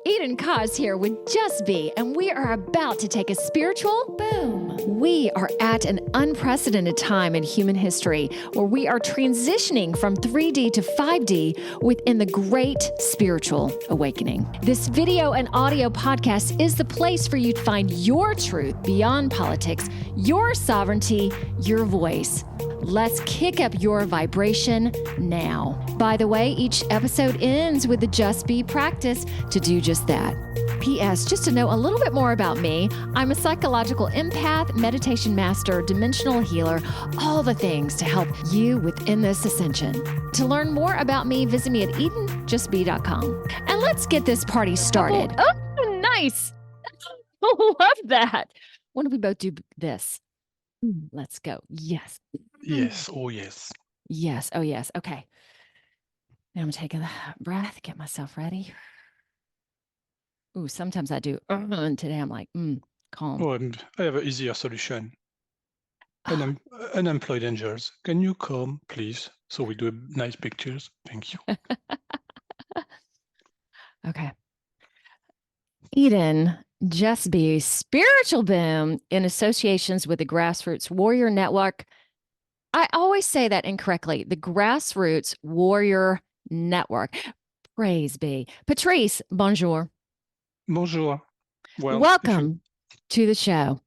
Eden Koz here with Just Be, and we are about to take a spiritual boom. We are at an unprecedented time in human history where we are transitioning from 3D to 5D within the great spiritual awakening. This video and audio podcast is the place for you to find your truth beyond politics, your sovereignty, your voice. Let's kick up your vibration now. By the way, each episode ends with the Just Be practice to do just that. P.S. Just to know a little bit more about me, I'm a psychological empath, meditation master, dimensional healer, all the things to help you within this ascension. To learn more about me, visit me at edenjustbe.com. And let's get this party started. Oh, nice. Love that. Why don't we both do this? Let's go. Yes. Yes. Oh, yes. Yes. Oh, yes. Okay. Now I'm taking a breath, get myself ready. Ooh, sometimes I do. And today I'm like, calm. Oh, and I have an easier solution. Unemployed angels, can you come, please? So we do nice pictures. Thank you. Okay. Eden, Just Be spiritual boom in associations with the Grassroots Warrior Network. I always say that incorrectly. The Grassroots Warrior Network. Praise be. Patrice, bonjour. Bonjour. Well, welcome to the show.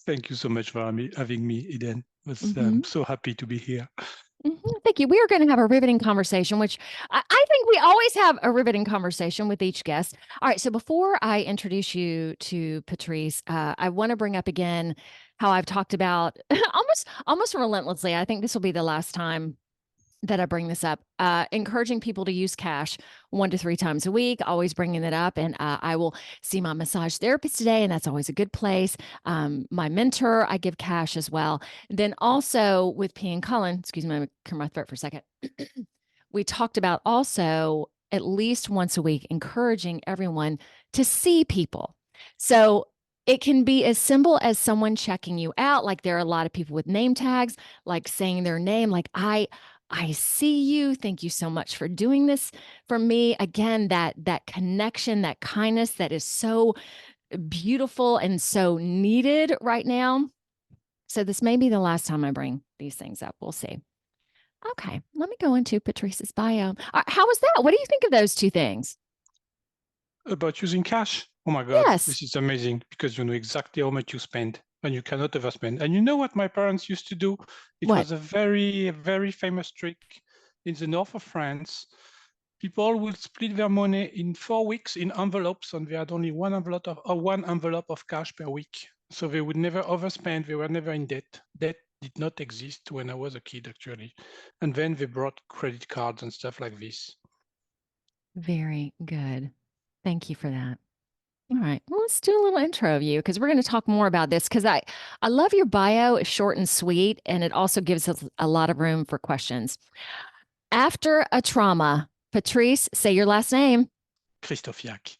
Thank you so much for having me, Eden. I'm so happy to be here. Thank you. We are going to have a riveting conversation, which I think we always have a riveting conversation with each guest. All right. So before I introduce you to Patrice, I want to bring up again how I've talked about almost relentlessly. I think this will be the last time that I bring this up, encouraging people to use cash 1 to 3 times a week, always bringing it up. And I will see my massage therapist today, and that's always a good place. My mentor, I give cash as well. Then also with P and Cullen, excuse me, I'm going to clear my throat for a second. We talked about also at least once a week, encouraging everyone to see people. So it can be as simple as someone checking you out. Like there are a lot of people with name tags, like saying their name, like I see you. Thank you so much for doing this for me. Again, that connection, that kindness that is so beautiful and so needed right now. So this may be the last time I bring these things up. We'll see. Okay, let me go into Patrice's bio. How was that? What do you think of those two things? About using cash? Oh my God, Yes. This is amazing because you know exactly how much you spend. And you cannot overspend. And you know what my parents used to do? It was a very, very famous trick in the north of France. People would split their money in 4 weeks in envelopes, and they had only one envelope of cash per week. So they would never overspend. They were never in debt. Debt did not exist when I was a kid, actually. And then they brought credit cards and stuff like this. Very good. Thank you for that. All right, well, let's do a little intro of you because we're going to talk more about this because I love your bio. It's short and sweet, and it also gives us a lot of room for questions. After a trauma, Patrice, say your last name. Krysztofiak.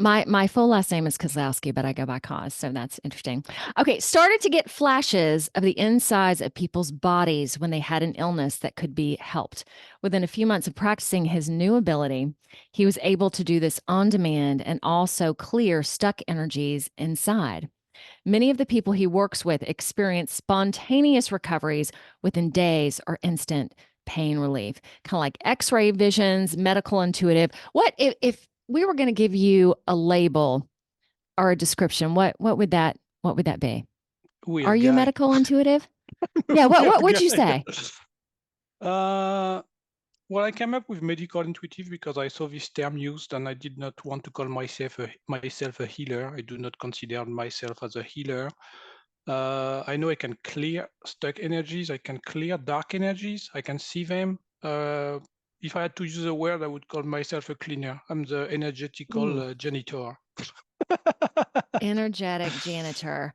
My full last name is Kozlowski, but I go by Koz, so that's interesting. Okay, started to get flashes of the insides of people's bodies when they had an illness that could be helped. Within a few months of practicing his new ability, he was able to do this on demand and also clear stuck energies inside. Many of the people he works with experience spontaneous recoveries within days or instant pain relief, kind of like X-ray visions, medical intuitive. What if we were going to give you a label or a description, what would that be? Are you medical intuitive? Yeah. What would you say? Well, I came up with medical intuitive because I saw this term used, and I did not want to call myself a healer. I do not consider myself as a healer. I know I can clear stuck energies. I can clear dark energies. I can see them. If I had to use a word, I would call myself a cleaner. I'm the energetical janitor. Energetic janitor.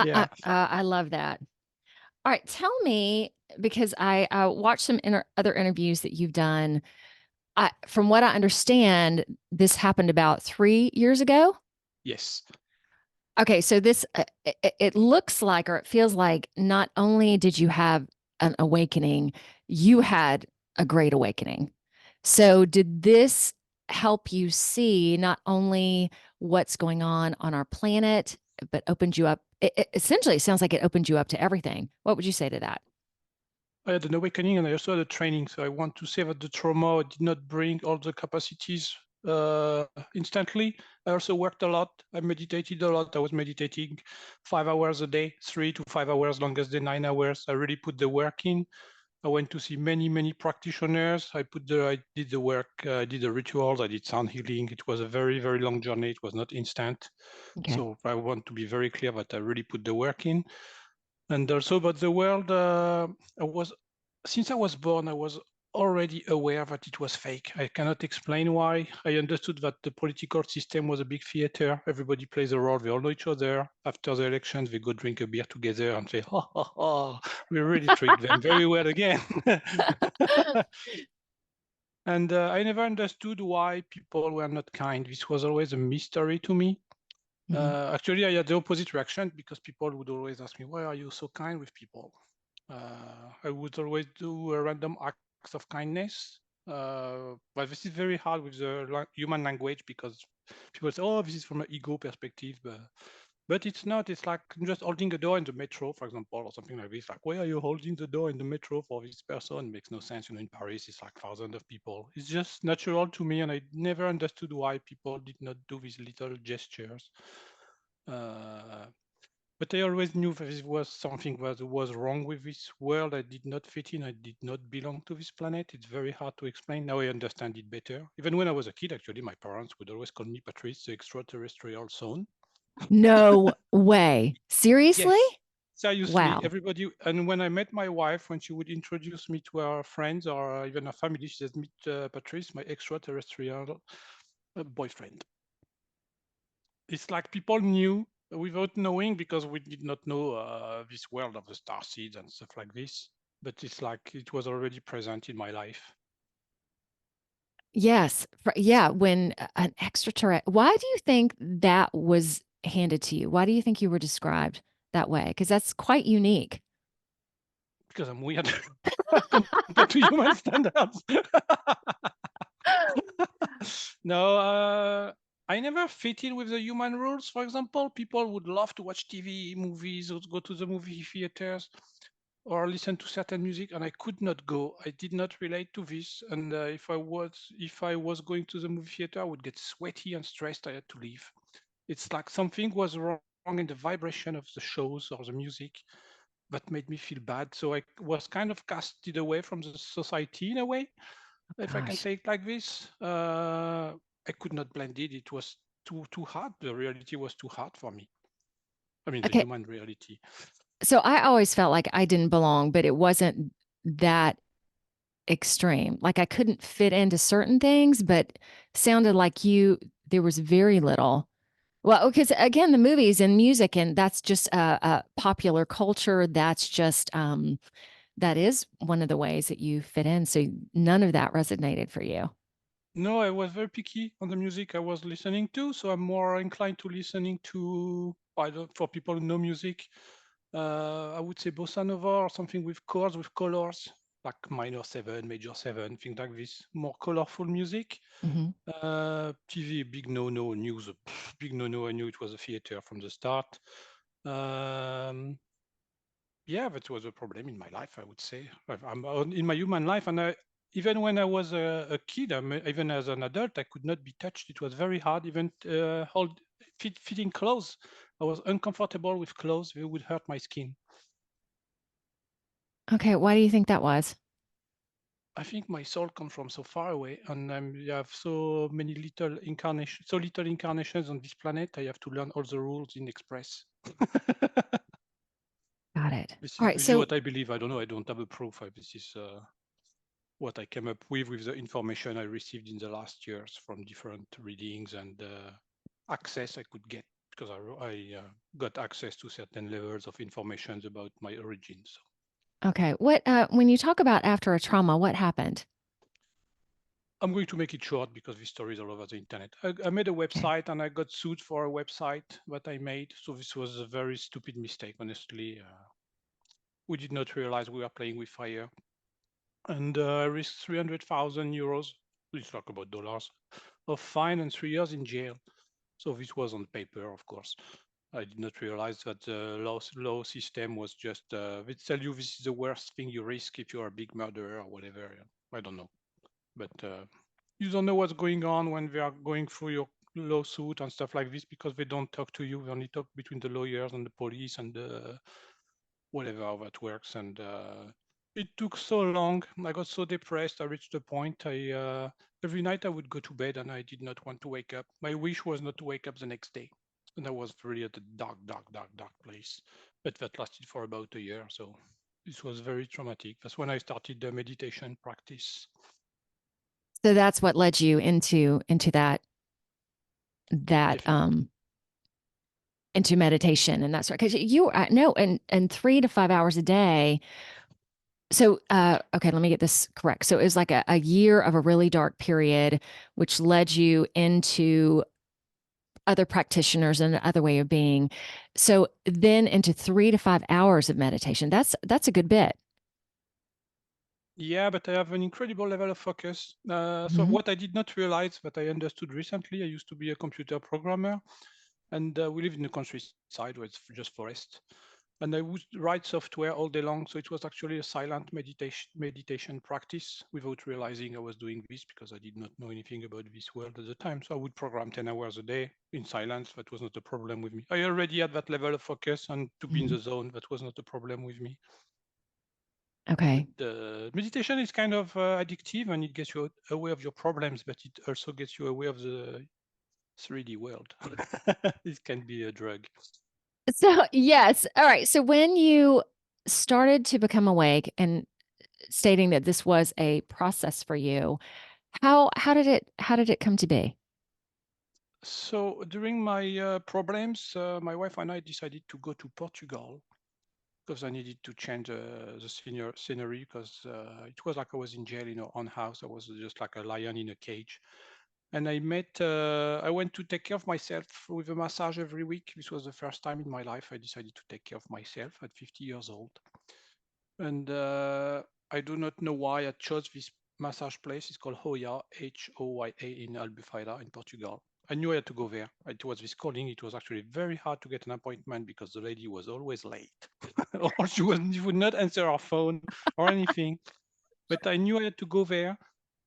Yeah. I love that. All right, tell me, because I watched some other interviews that you've done. From what I understand, this happened about 3 years ago. Yes. Okay, so this it looks like, or it feels like, not only did you have an awakening, you had a great awakening. So did this help you see not only what's going on our planet, but opened you up. Essentially, it sounds like it opened you up to everything. What would you say to that? I had an awakening and I also had a training. So I want to say that the trauma did not bring all the capacities instantly. I also worked a lot. I meditated a lot. I was meditating 5 hours a day, 3 to 5 hours, longest day 9 hours. I really put the work in. I went to see many practitioners. I did the work, I did the rituals, I did sound healing. It was a very long journey. It was not instant. Okay. So I want to be very clear that I really put the work in. And also about the world, since I was born, I was already aware that it was fake. I cannot explain why. I understood that the political system was a big theater. Everybody plays a role. They all know each other. After the elections, they go drink a beer together and say, ha, ha, ha, we really tricked them very well again. And I never understood why people were not kind. This was always a mystery to me. Actually, I had the opposite reaction because people would always ask me, why are you so kind with people? I would always do a random acts of kindness. But this is very hard with the human language because people say, oh, this is from an ego perspective. But it's not. It's like just holding a door in the metro, for example, or something like this. Like, why are you holding the door in the metro for this person? It makes no sense. In Paris, it's like thousands of people. It's just natural to me, and I never understood why people did not do these little gestures. But I always knew that this was something that was wrong with this world. I did not fit in. I did not belong to this planet. It's very hard to explain. Now I understand it better. Even when I was a kid, actually, my parents would always call me Patrice, the extraterrestrial son. No way. Seriously? Yes, seriously, Wow. everybody. And when I met my wife, when she would introduce me to her friends or even her family, she says, meet Patrice, my extraterrestrial boyfriend. It's like people knew without knowing because we did not know this world of the star seeds and stuff like this. But it's like it was already present in my life. Yes. Yeah. When an extraterrestrial, why do you think that was handed to you? Why do you think you were described that way? Because that's quite unique. Because I'm weird compared to human standards. No, I never fit in with the human rules. For example, people would love to watch TV, movies, or go to the movie theaters, or listen to certain music, and I could not go. I did not relate to this, and if I was going to the movie theater, I would get sweaty and stressed. I had to leave. It's like something was wrong in the vibration of the shows or the music that made me feel bad. So I was kind of casted away from the society in a way, if I can Gosh. say it like this. I could not blend it. It was too hard. The reality was too hard for me. I mean, the Okay. human reality. So I always felt like I didn't belong, but it wasn't that extreme. Like I couldn't fit into certain things, but sounded like there was very little. Well, because again, the movies and music, and that's just a popular culture. That's just that is one of the ways that you fit in. So none of that resonated for you. No, I was very picky on the music I was listening to, so I'm more inclined to listening to, for people who know music, I would say bossa nova or something with chords, with colors, like minor 7, major 7, things like this, more colorful music. Mm-hmm. TV, big no-no, news, big no-no. I knew it was a theater from the start. Yeah, that was a problem in my life, I would say. I'm in my human life, and even when I was a kid, even as an adult, I could not be touched. It was very hard, even fitting clothes. I was uncomfortable with clothes; they would hurt my skin. Okay, why do you think that was? I think my soul comes from so far away, and I have so little incarnations on this planet. I have to learn all the rules in Express. Got it. This All is, right. this is So what I believe. I don't know. I don't have a proof. This is what I came up with the information I received in the last years from different readings and access I could get because I got access to certain levels of information about my origins. okay, what when you talk about after a trauma, what happened? I'm going to make it short because this story is all over the internet. I made a Okay. website and I got sued for a website that I made. So this was a very stupid mistake, honestly. We did not realize we were playing with fire. And I risked 300,000 euros let's talk about dollars, of fine and 3 years in jail. So this was on paper, of course. I did not realize that the law system was just, they tell you this is the worst thing you risk if you're a big murderer or whatever. I don't know. But you don't know what's going on when they are going through your lawsuit and stuff like this because they don't talk to you. They only talk between the lawyers and the police and whatever how that works. And it took so long. I got so depressed. I reached a point. Every night I would go to bed and I did not want to wake up. My wish was not to wake up the next day. And I was really at a dark, dark, dark, dark place. But that lasted for about a year. So this was very traumatic. That's when I started the meditation practice. So that's what led you into that Definitely. into meditation and that sort. Because you no, and 3 to 5 hours a day. So okay, let me get this correct. So it was like a year of a really dark period, which led you into other practitioners and another way of being. So then into 3 to 5 hours of meditation. That's a good bit. Yeah, but I have an incredible level of focus. So Mhm. what I did not realize that I understood recently, I used to be a computer programmer, and we live in the countryside where it's just forest. And I would write software all day long. So it was actually a silent meditation practice without realizing I was doing this because I did not know anything about this world at the time. So I would program 10 hours a day in silence. That was not a problem with me. I already had that level of focus and to be in Mhm. the zone. That was not a problem with me. But Okay. meditation is kind of addictive and it gets you away of your problems, but it also gets you away of the 3D world. It can be a drug. So, yes. All right. So when you started to become awake and stating that this was a process for you, how did it come to be? So during my problems, my wife and I decided to go to Portugal because I needed to change the scenery because it was like I was in jail in our own house. I was just like a lion in a cage. And I went to take care of myself with a massage every week. This was the first time in my life I decided to take care of myself at 50 years old. And I do not know why I chose this massage place. It's called Hoya, Hoya in Albufeira in Portugal. I knew I had to go there. It was this calling. It was actually very hard to get an appointment because the lady was always late or she would not answer her phone or anything. But I knew I had to go there.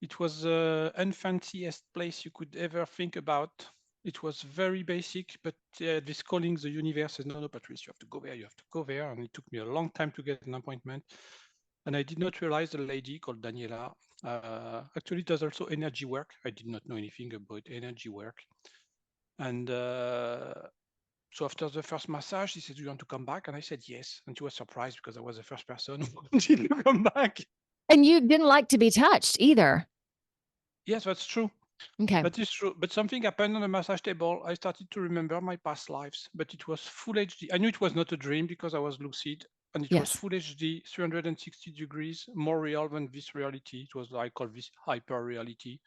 It was the unfanciest place you could ever think about. It was very basic, but this calling the universe says, no, no, Patrice, you have to go there, you have to go there. And it took me a long time to get an appointment. And I did not realize the lady called Daniela actually does also energy work. I did not know anything about energy work. And so after the first massage, she said, do you want to come back? And I said, yes. And she was surprised because I was the first person who wanted to come back. And you didn't like to be touched either. Yes, that's true. Okay. That is true. But something happened on the massage table. I started to remember my past lives, but it was full HD. I knew it was not a dream because I was lucid, and it was Yes. full HD, 360 degrees, more real than this reality. It was, I call this hyper reality.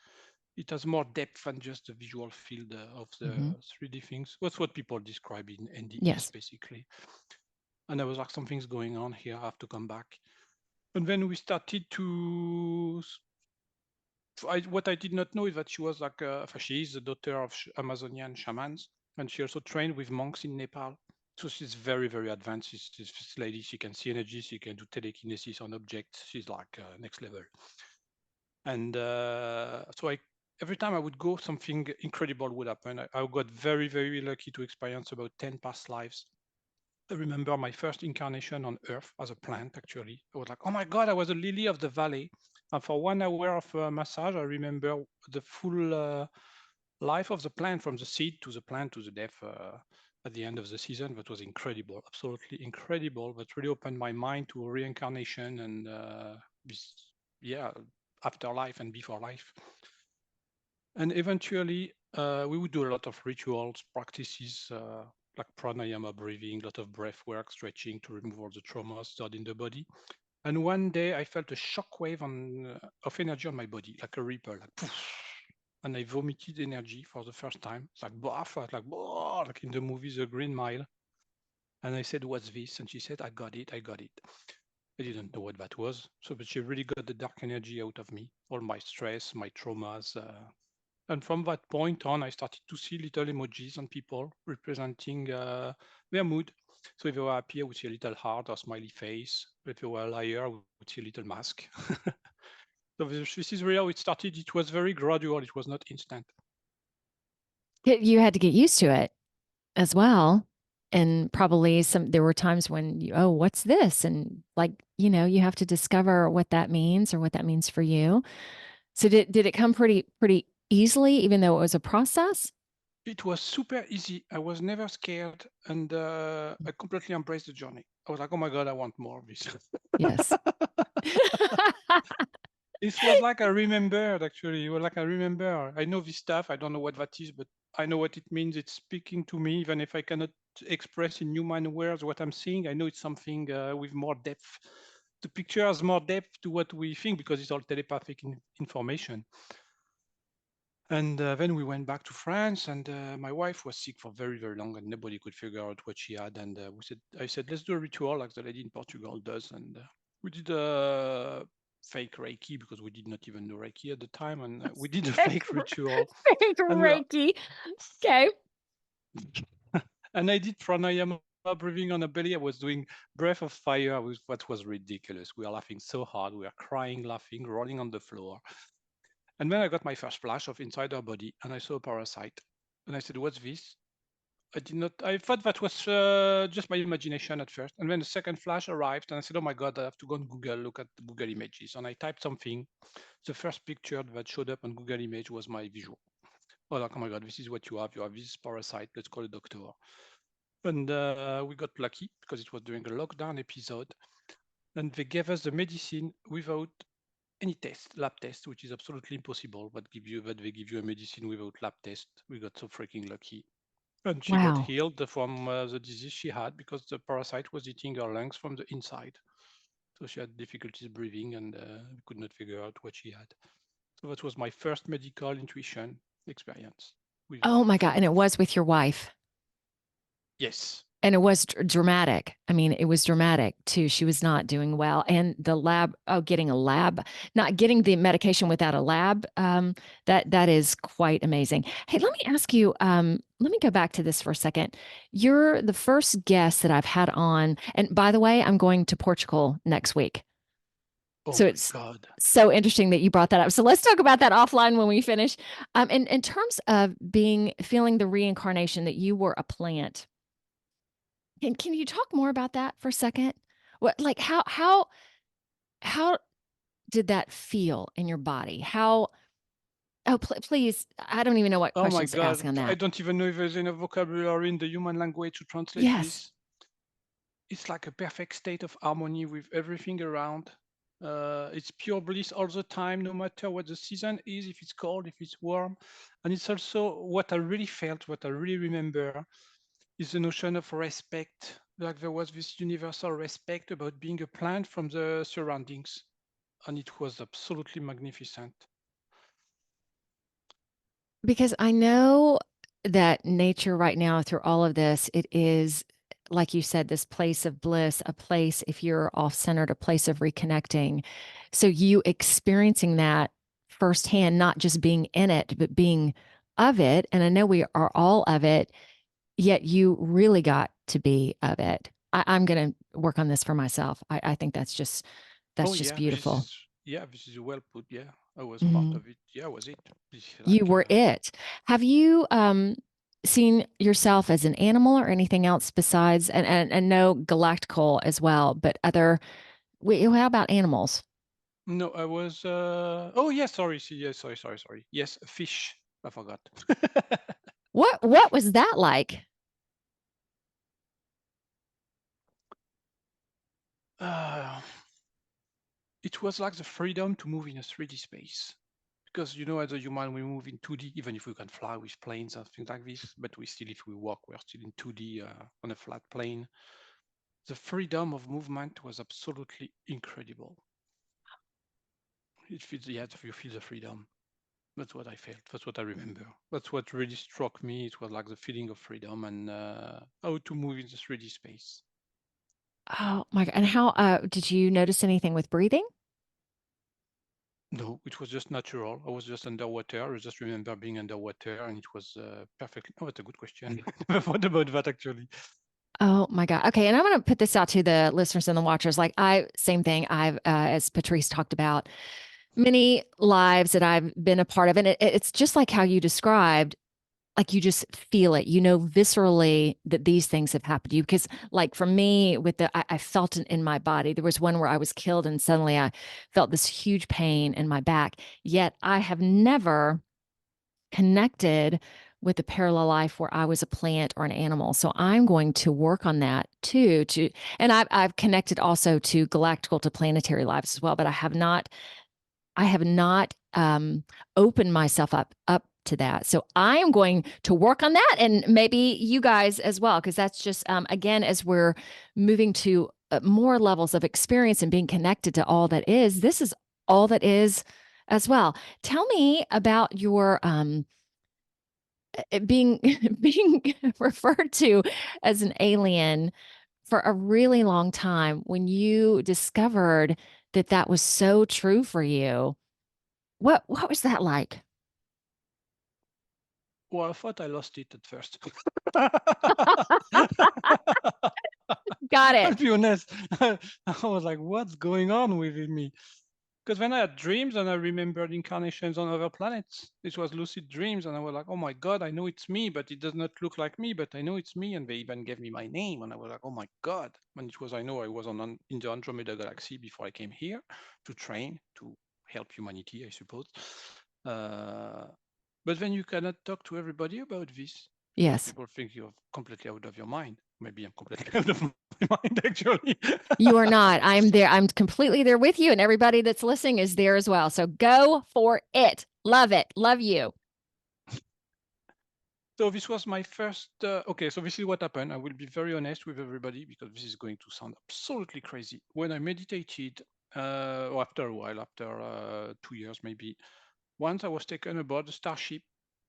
It has more depth than just the visual field of Hmm. the 3D things. That's what people describe in NDEs, Yes. basically. And I was like, something's going on here. I have to come back. And then we started to what I did not know is that she was like she is the daughter of Amazonian shamans, and she also trained with monks in Nepal. So she's very, very advanced. She's this lady. She can see energy. She can do telekinesis on objects. She's like next level. And so every time I would go, something incredible would happen. I got very, very lucky to experience about 10 past lives. I remember my first incarnation on Earth as a plant, actually. I was like, oh my God, I was a lily of the valley. And for 1 hour of massage, I remember the full life of the plant, from the seed to the plant to the death at the end of the season. That was incredible, absolutely incredible. That really opened my mind to reincarnation and this, yeah, afterlife and before life. And eventually, we would do a lot of rituals, practices, like pranayama breathing, a lot of breath work, stretching to remove all the traumas stored in the body. And one day I felt a shock wave of energy on my body, like a ripple, like poof, and I vomited energy for the first time. It's like, boff, like in the movie The Green Mile. And I said, what's this? And she said, I got it, I got it. I didn't know what that was. So, but she really got the dark energy out of me, all my stress, my traumas. And from that point on, I started to see little emojis on people representing their mood. So if they were happy, I would see a little heart or smiley face. If they were a liar, I would see a little mask. So this is really how it started. It was very gradual. It was not instant. You had to get used to it as well. And probably there were times when oh, what's this? And like, you have to discover what that means or what that means for you. So did it come pretty easily, even though it was a process? It was super easy. I was never scared, and I completely embraced the journey. I was like, oh my God, I want more of this. Yes. It was like I remembered, actually. It was like I remember. I know this stuff. I don't know what that is, but I know what it means. It's speaking to me, even if I cannot express in human words what I'm seeing. I know it's something with more depth. The picture has more depth to what we think because it's all telepathic information. And then we went back to France, and my wife was sick for very, very long, and nobody could figure out what she had. And I said, let's do a ritual like the lady in Portugal does. And we did a fake Reiki because we did not even know Reiki at the time, and we did a fake ritual. Fake And Reiki. Okay. and I did pranayama breathing on the belly. I was doing breath of fire. That was ridiculous. We are laughing so hard. We are crying, laughing, rolling on the floor. And then I got my first flash of inside her body, and I saw a parasite. And I said, "What's this?" I did not. I thought that was just my imagination at first. And then the second flash arrived, and I said, "Oh my God, I have to go on Google, look at the Google images." And I typed something. The first picture that showed up on Google image was my visual. Oh, like, oh my God, this is what you have. You have this parasite. Let's call a doctor. And we got lucky because it was during a lockdown episode, and they gave us the medicine without any test, lab test, which is absolutely impossible. But they give you a medicine without lab test. We got so freaking lucky, and she got Wow. healed from the disease she had because the parasite was eating her lungs from the inside. So she had difficulties breathing, and we could not figure out what she had. So that was my first medical intuition experience with Oh my God. food. And it was with your wife. Yes. And it was dramatic. I mean, it was dramatic too. She was not doing well. And the lab, getting a lab, not getting the medication without a lab, that is quite amazing. Hey, let me ask you, let me go back to this for a second. You're the first guest that I've had on. And by the way, I'm going to Portugal next week. Oh So my it's God. so interesting that you brought that up. So let's talk about that offline when we finish. In terms of feeling the reincarnation that you were a plant. Can you talk more about that for a second? What like how did that feel in your body? How please, I don't even know what Oh my questions to ask God. on I that. don't even know if there's enough vocabulary in the human language to translate Yes. this. It's like a perfect state of harmony with everything around. It's pure bliss all the time, no matter what the season is, if it's cold, if it's warm. And it's also what I really felt, what I really remember is the notion of respect. Like there was this universal respect about being a plant from the surroundings. And it was absolutely magnificent. Because I know that nature right now, through all of this, it is, like you said, this place of bliss, a place, if you're off centered, a place of reconnecting. So you experiencing that firsthand, not just being in it, but being of it. And I know we are all of it, yet you really got to be of it. I'm going to work on this for myself. I think Oh that's just yeah, beautiful. this is well put. Yeah, I was part Mhm. of it. Yeah, I was it. You Like were it. Have you seen yourself as an animal or anything else besides and no galactical as well, but other wait, how about animals? no, I was. Oh yeah, sorry. See, yeah, sorry. Yes, a fish. I forgot. What was that like? uh, it was like the freedom to move in a 3D space. Because as a human, we move in 2D, even if we can fly with planes and things like this. But we still, if we walk, we're still in 2D on a flat plane. The freedom of movement was absolutely incredible. It feels, yeah, you feel the freedom. That's what I felt. That's what I remember. That's what really struck me. It was like the feeling of freedom and how to move in the 3D space. Oh my God. And how did you notice anything with breathing? No, it was just natural. I was just underwater. I just remember being underwater, and it was perfectly. Oh, that's a good question. What about that actually? Oh my God. Okay. And I'm going to put this out to the listeners and the watchers. Like same thing. As Patrice talked about, many lives that I've been a part of. And it's just like how you described, like you just feel it, viscerally that these things have happened to you. Because like for me, I felt it in my body. There was one where I was killed and suddenly I felt this huge pain in my back. Yet I have never connected with a parallel life where I was a plant or an animal. So I'm going to work on that too. And I've connected also to galactical to planetary lives as well, but I have not opened myself up to that. So I am going to work on that, and maybe you guys as well, because that's just again, as we're moving to more levels of experience and being connected to all that is. This is all that is as well. Tell me about your being being referred to as an alien for a really long time. When you discovered that that was so true for you, what was that like? Well, I thought I lost it at first. Got I'll it. be honest. I was like, what's going on within me? Because when I had dreams and I remembered incarnations on other planets, it was lucid dreams, and I was like, oh my God, I know it's me, but it does not look like me, but I know it's me. And they even gave me my name, and I was like, oh my God. And it was, I know I was in the Andromeda galaxy before I came here to train, to help humanity, I suppose. Uh, but then you cannot talk to everybody about this because Yes. people think you're completely out of your mind. Maybe I'm completely out of my mind, actually. You are not. I'm there. I'm completely there with you, and everybody that's listening is there as well. So go for it. Love it. Love you. So this was my first. Okay, so this is what happened. I will be very honest with everybody because this is going to sound absolutely crazy. When I meditated, or after a while, after 2 years maybe, once I was taken aboard a starship,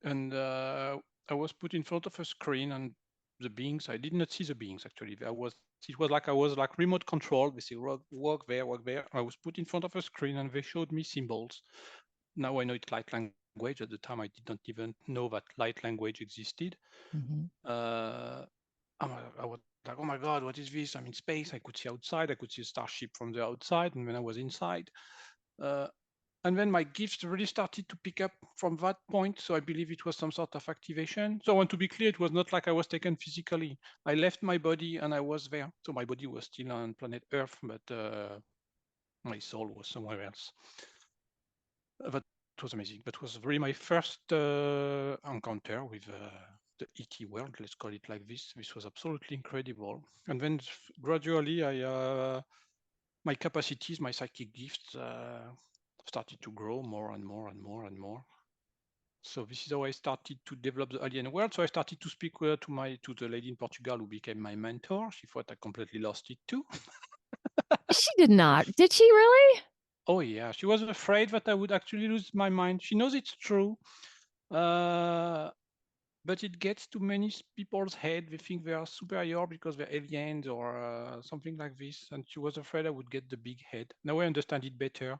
and I was put in front of a screen, and the beings. I did not see the beings actually. I was. It was like I was like remote control. They say walk there, walk there. I was put in front of a screen, and they showed me symbols. Now I know it's light language. At the time, I did not even know that light language existed. Mhm. Uh, I was like, oh my God, what is this? I'm in space. I could see outside. I could see a starship from the outside. And when I was inside, uh, and then my gifts really started to pick up from that point. So I believe it was some sort of activation. So I want to be clear, it was not like I was taken physically. I left my body and I was there. So my body was still on planet Earth, but my soul was somewhere else. That was amazing. That was really my first encounter with the ET world, let's call it like this. This was absolutely incredible. And then gradually, my capacities, my psychic gifts started to grow more and more and more and more. So this is how I started to develop the alien world. So I started to speak to the lady in Portugal who became my mentor. She thought I completely lost it too. She did not. Did she really? Oh yeah, she was afraid that I would actually lose my mind. She knows it's true. Uh, but it gets to many people's head. They think they are superior because they're aliens or something like this. And she was afraid I would get the big head. Now I understand it better.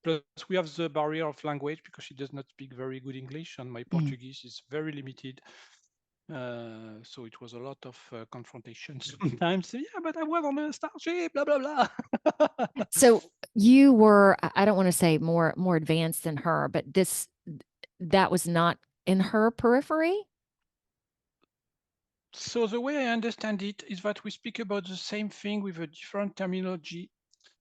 Plus, we have the barrier of language because she does not speak very good English, and my Mm. Portuguese is very limited. So it was a lot of confrontation sometimes. Yeah, but I was on a starship, blah blah blah. So you were, I don't want to say more advanced than her, but that was not in her periphery. So the way I understand it is that we speak about the same thing with a different terminology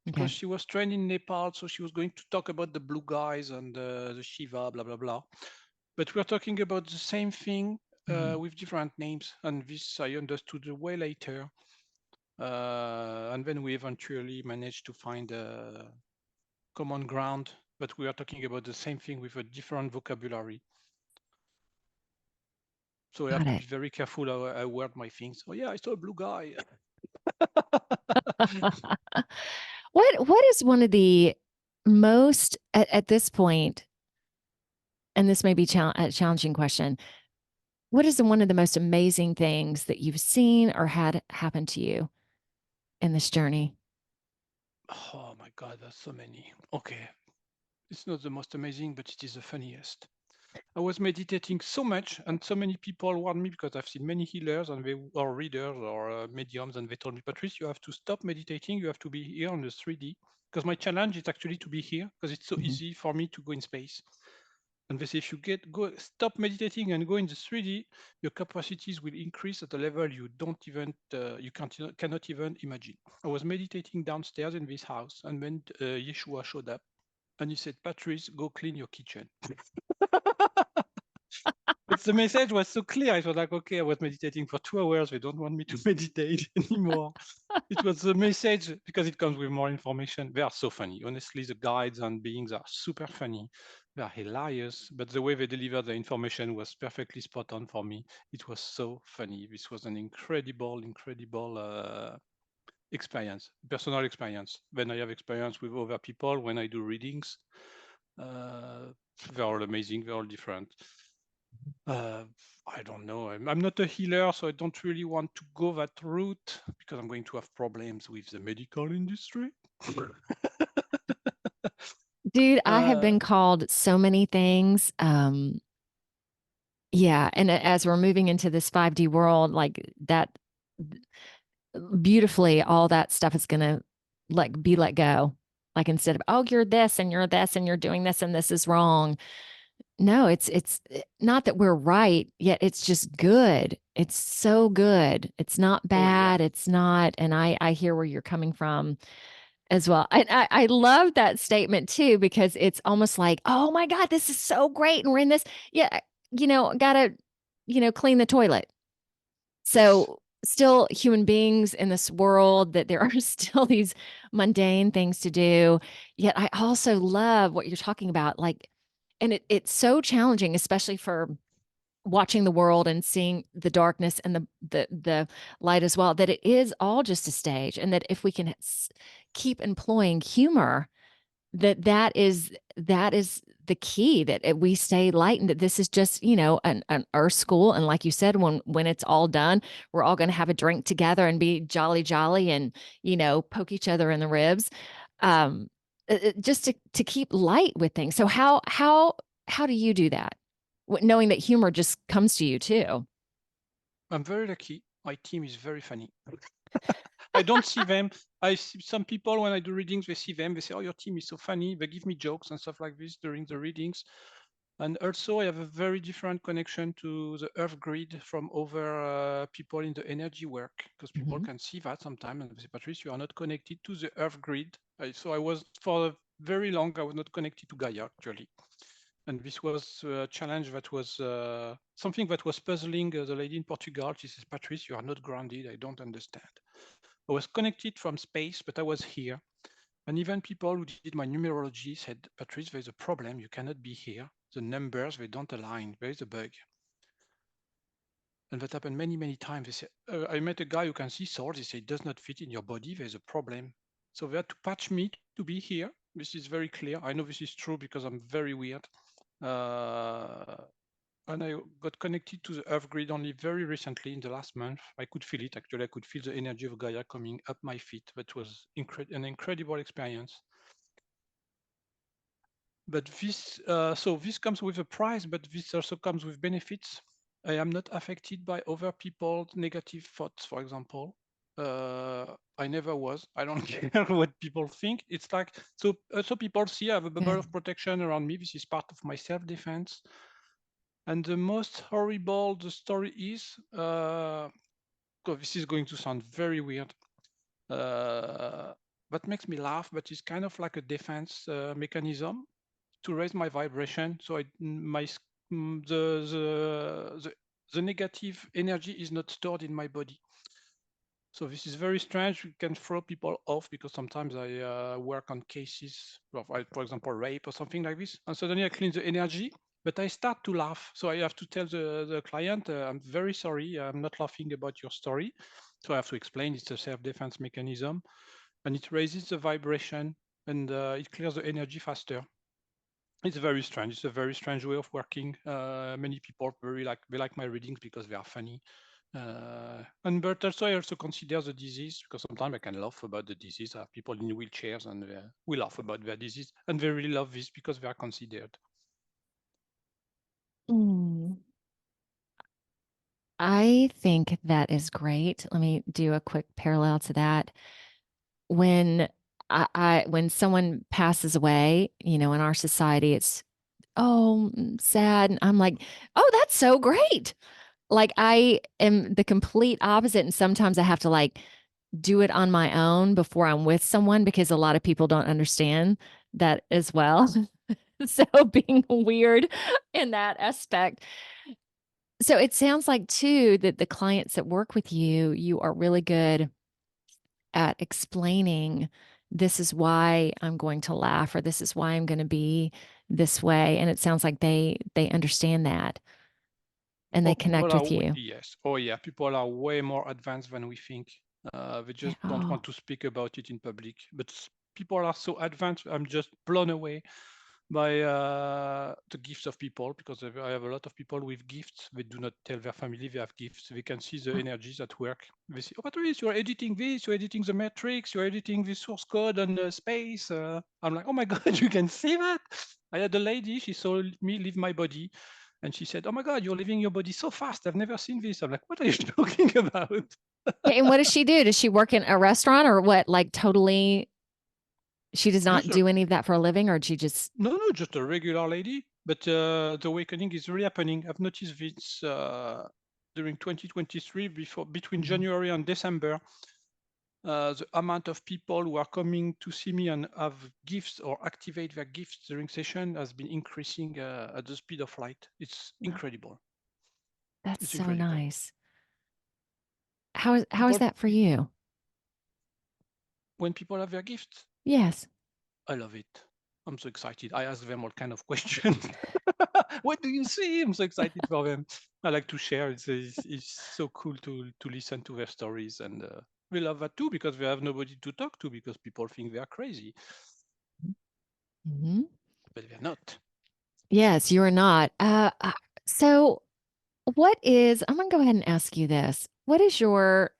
because Okay. she was trained in Nepal, so she was going to talk about the blue guys and the Shiva, blah blah blah. But we're talking about the same thing Mhm. with different names, and this I understood way later. And then we eventually managed to find a common ground, but we are talking about the same thing with a different vocabulary. So I have Got to be it. very careful how I word my things. Oh yeah, I saw a blue guy. What is one of the most at this point, and this may be a challenging question. What is one of the most amazing things that you've seen or had happen to you in this journey? Oh my God, there's so many. Okay. It's not the most amazing, but it is the funniest. I was meditating so much, and so many people warned me because I've seen many healers and they or readers or mediums, and they told me, Patrice, you have to stop meditating. You have to be here on the 3D. Because my challenge is actually to be here because it's so easy for me to go in space. And they say if you stop meditating and go in the 3D, your capacities will increase at a level you cannot even imagine. I was meditating downstairs in this house, and then Yeshua showed up, and he said, Patrice, go clean your kitchen. But the message was so clear. It was like, okay, I was meditating for 2 hours. They don't want me to meditate anymore. It was the message because it comes with more information. They are so funny. Honestly, the guides and beings are super funny. They are hilarious, but the way they deliver the information was perfectly spot on for me. It was so funny. This was an incredible experience, personal experience. When I have experience with other people, when I do readings, they're all amazing. They're all different. I don't know. I'm not a healer, so I don't really want to go that route because I'm going to have problems with the medical industry. Dude, I have been called so many things. Yeah, and as we're moving into this 5D world, like that beautifully, all that stuff is gonna be let go. Like instead of, oh, you're this and you're this and you're doing this and this is wrong. No, it's not that we're right, yet it's just good. It's so good. It's not bad. Yeah. It's not, and I hear where you're coming from as well. I love that statement too, because it's almost like, oh my God, this is so great. And we're in this, yeah, gotta, clean the toilet. Yes. So still human beings in this world, that there are still these mundane things to do. Yet I also love what you're talking about. Like, and it's so challenging, especially for watching the world and seeing the darkness and the light as well, that it is all just a stage. And that if we can keep employing humor, that is the key, that we stay light, and that this is just an earth school. And like you said, when it's all done, we're all going to have a drink together and be jolly and poke each other in the ribs, um just to keep light with things. So how do you do that, knowing that humor just comes to you too? I'm very lucky. My team is very funny. I don't see them. I see some people when I do readings, they see them, they say, oh, your team is so funny. They give me jokes and stuff like this during the readings. And also, I have a very different connection to the earth grid from other people in the energy work, because people Mhm. can see that sometimes and they say, Patrice, you are not connected to the earth grid. So I was, for very long, I was not connected to Gaia, actually. And this was a challenge that was something that was puzzling the lady in Portugal. She says, Patrice, you are not grounded. I don't understand. I was connected from space, but I was here. And even people who did my numerology said, Patrice, there's a problem. You cannot be here. The numbers, they don't align. There is a bug. And that happened many, many times. They said, I met a guy who can see souls. He said, it does not fit in your body. There's a problem. So they had to patch me to be here. This is very clear. I know this is true because I'm very weird. And I got connected to the Earth grid only very recently in the last month. I could feel it, actually. I could feel the energy of Gaia coming up my feet. That was an incredible experience. But this comes with a price, but this also comes with benefits. I am not affected by other people's negative thoughts, for example. I never was. I don't care what people think. It's like, so people see I have a bubble of protection around me. This is part of my self-defense. And the most horrible the story is, this is going to sound very weird. That makes me laugh, but it's kind of like a defense mechanism to raise my vibration. So the negative energy is not stored in my body. So this is very strange. We can throw people off because sometimes I work on cases of, for example, rape or something like this, and suddenly I clean the energy, but I start to laugh. So I have to tell the client, I'm very sorry, I'm not laughing about your story. So I have to explain it's a self-defense mechanism, and it raises the vibration and it clears the energy faster. It's very strange. It's a very strange way of working. Many people they like my readings because they are funny. But also I also consider the disease, because sometimes I can laugh about the disease. I have people in wheelchairs and we laugh about their disease, and they really love this because they are considered. I think that is great. Let me do a quick parallel to that. When when someone passes away, in our society, it's sad. And I'm like, oh, that's so great. Like I am the complete opposite. And sometimes I have to like do it on my own before I'm with someone because a lot of people don't understand that as well. So being weird in that aspect. So it sounds like too that the clients that work with you, you are really good at explaining this is why I'm going to laugh or this is why I'm going to be this way. And it sounds like they understand that and they connect with you. Yes. Oh yeah, people are way more advanced than we think. They just don't want to speak about it in public. But people are so advanced. I'm just blown away by the gifts of people, because I have a lot of people with gifts. They do not tell their family they have gifts. They can see the energies at work. They say, oh, Patrice, you're editing this, you're editing the matrix, you're editing the source code on space. I'm like, oh my God, you can see that? I had a lady, she saw me leave my body. And she said, oh my God, you're leaving your body so fast. I've never seen this. I'm like, what are you talking about? Okay, and what does she do? Does she work in a restaurant or what? Like totally, she does not do any of that for a living, or she just No, just a regular lady. But the awakening is really happening. I've noticed this during 2023, between January and December. The amount of people who are coming to see me and have gifts or activate their gifts during session has been increasing at the speed of light. It's incredible. That's It's so incredible. nice. How is that for you? When people have their gifts, Yes. I love it. I'm so excited. I ask them all kind of questions. What do you see? I'm so excited for them. I like to share. It's so cool to listen to their stories, and we love that too, because they have nobody to talk to, because people think they are crazy, but they're not. Yes, you are not. So what is, I'm going to go ahead and ask you this. What is your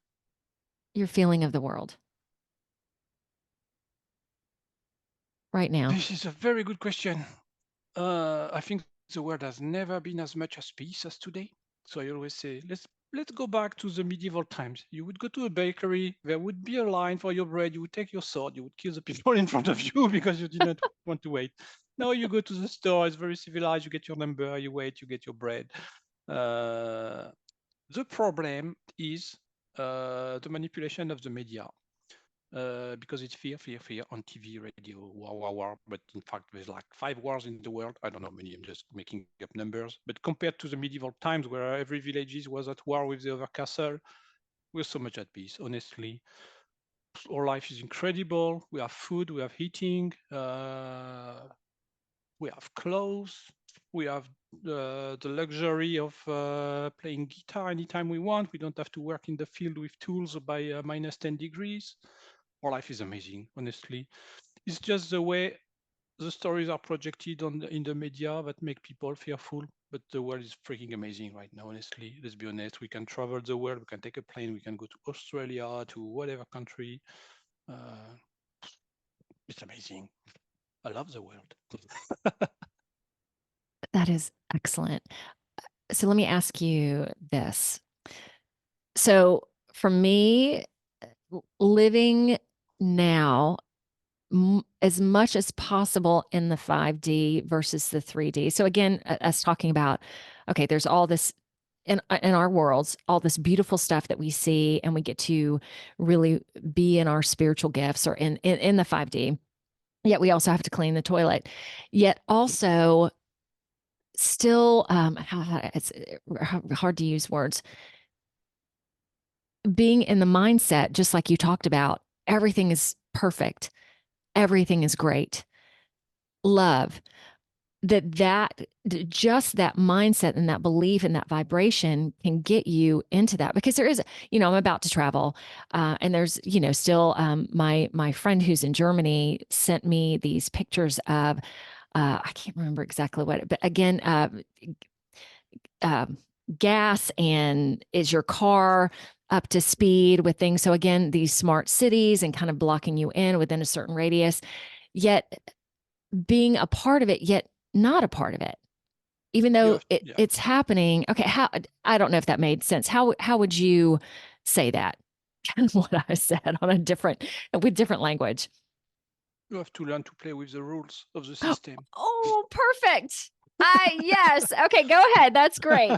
feeling of the world right now? This is a very good question. I think the world has never been as much as peace as today. So I always say, let's go back to the medieval times. You would go to a bakery, there would be a line for your bread. You would take your sword, you would kill the people in front of you because you did not want to wait. Now you go to the store, it's very civilized. You get your number, you wait, you get your bread. The problem is the manipulation of the media. Because it's fear, fear, fear on TV, radio, war, war, war. But in fact, there's like 5 wars in the world. I don't know many, I'm just making up numbers. But compared to the medieval times where every village was at war with the other castle, we're so much at peace, honestly. Our life is incredible. We have food, we have heating, we have clothes, we have the luxury of playing guitar anytime we want. We don't have to work in the field with tools by minus 10 degrees. Our life is amazing, honestly. It's just the way the stories are projected in the media that make people fearful. But the world is freaking amazing right now, honestly. Let's be honest. We can travel the world. We can take a plane. We can go to Australia, to whatever country. It's amazing. I love the world. That is excellent. So let me ask you this. So for me, living now as much as possible in the 5D versus the 3D. So again, us talking about, okay, there's all this in our worlds, all this beautiful stuff that we see, and we get to really be in our spiritual gifts or in the 5D. Yet we also have to clean the toilet. Yet also still, it's hard to use words. Being in the mindset, just like you talked about, everything is perfect, everything is great. Love that just that mindset and that belief and that vibration can get you into that, because there is, I'm about to travel, and there's, still, my friend who's in Germany sent me these pictures of, I can't remember exactly what, but again, gas, and is your car up to speed with things? So again, these smart cities and kind of blocking you in within a certain radius, yet being a part of it, yet not a part of it, even though it's happening. Okay, how, I don't know if that made sense. How would you say that? Kind of what I said on a different, with different language. You have to learn to play with the rules of the system. Oh, perfect. Yes. Okay, go ahead. That's great.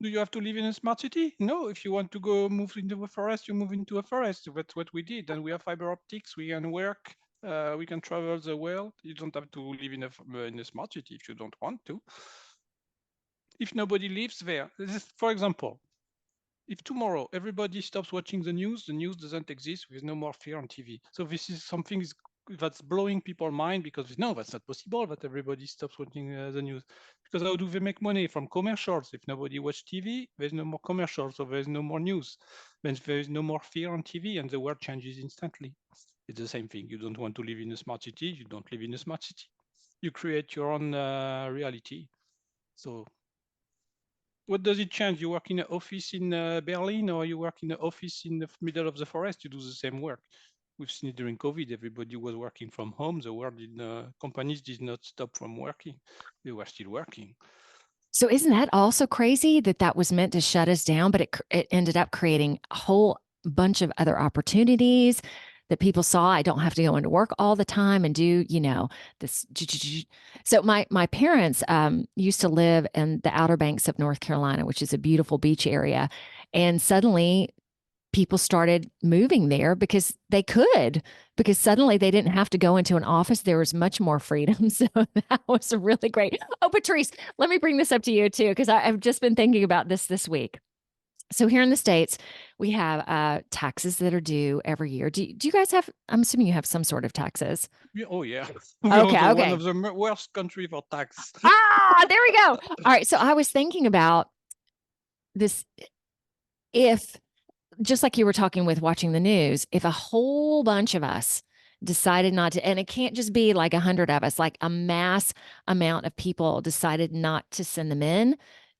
Do you have to live in a smart city? No. If you want to go move into a forest, you move into a forest. That's what we did. And we have fiber optics. We can work. We can travel the world. You don't have to live in a smart city if you don't want to. If nobody lives there, for example, if tomorrow everybody stops watching the news doesn't exist. There's no more fear on TV. So this is something that's blowing people's mind, because no, that's not possible that everybody stops watching the news. Because how do they make money? From commercials. If nobody watches TV, there's no more commercials, so there's no more news. Then there's no more fear on TV, and the world changes instantly. It's the same thing. You don't want to live in a smart city, you don't live in a smart city. You create your own reality. So what does it change? You work in an office in Berlin, or you work in an office in the middle of the forest, you do the same work. We've seen it during COVID. Everybody was working from home. The world companies did not stop from working. They were still working. So isn't that also crazy that that was meant to shut us down, but it ended up creating a whole bunch of other opportunities that people saw. I don't have to go into work all the time and do, this. So my parents used to live in the Outer Banks of North Carolina, which is a beautiful beach area. And suddenly people started moving there because they could, because suddenly they didn't have to go into an office. There was much more freedom. So that was really great. Oh, Patrice, let me bring this up to you too, because I've just been thinking about this week. So here in the States, we have taxes that are due every year. Do you guys have, I'm assuming you have some sort of taxes. Yeah, oh, yeah. Okay, One okay. of the worst country for tax. There we go. All right. So I was thinking about this. If, just like you were talking with watching the news, if a whole bunch of us decided not to, and it can't just be like 100 of us, like a mass amount of people decided not to send them in,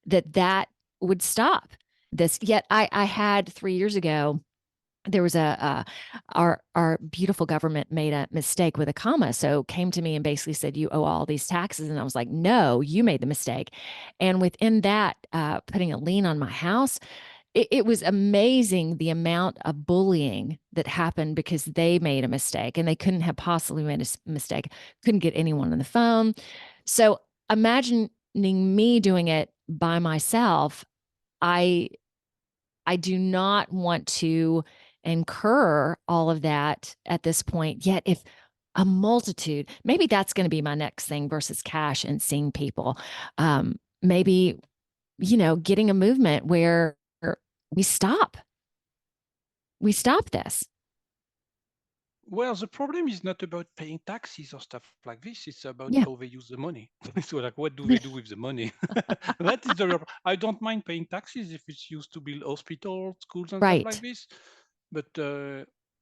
that would stop this. Yet I had 3 years ago, there was our beautiful government made a mistake with a comma, so came to me and basically said, you owe all these taxes. And I was like, no, you made the mistake. And within that, putting a lien on my house, it was amazing the amount of bullying that happened because they made a mistake, and they couldn't have possibly made a mistake, couldn't get anyone on the phone. So imagining me doing it by myself, I do not want to incur all of that at this point. Yet if a multitude, maybe that's going to be my next thing versus cash and seeing people. Maybe, getting a movement where we stop this. Well, the problem is not about paying taxes or stuff like this. It's about Yeah. how they use the money. So, like, what do they do with the money? That is the real. I don't mind paying taxes if it's used to build hospitals, schools, and stuff like Right. this. But